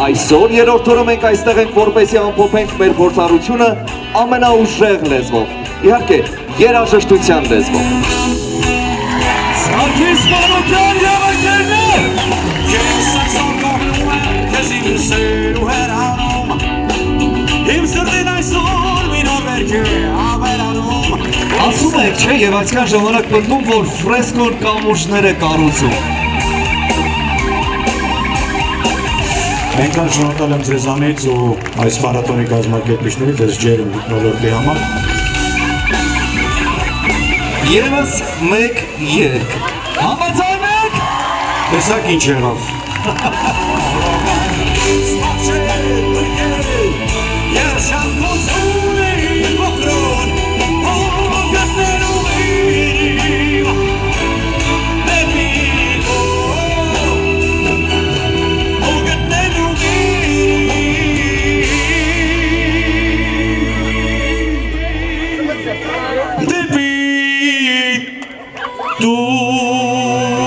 Այսօր երրորդ օրը մենք այստեղ ենք, որպեսզի ամփոփենք մեր փորձառությունը ամենաուժեղ լեզվով, իհարկե երաժշտության լեզվով։ Սարգիս Մանուկյան եւ ընկերներ, ես այսօր կողնում եմ քեզ իմ սեր ու հեռանում, իմ սրտին այսօր մի նոր վերք է ավերանում։ Ասում եք, չէ, եւ այսքան ժամանակ պնդում, որ ֆրեսկոն կամուրջներ է կառուցում։ Մենք շնորհակալ եմ ձեզանից ու այս մարաթոնի կազմակերպիչներից ձեզ ջերմ մթնոլորտի համար։ Եվս մեկ երգ։ Համաձայն եք։ Տեսակ ինչ եղավ։ Դեպի դու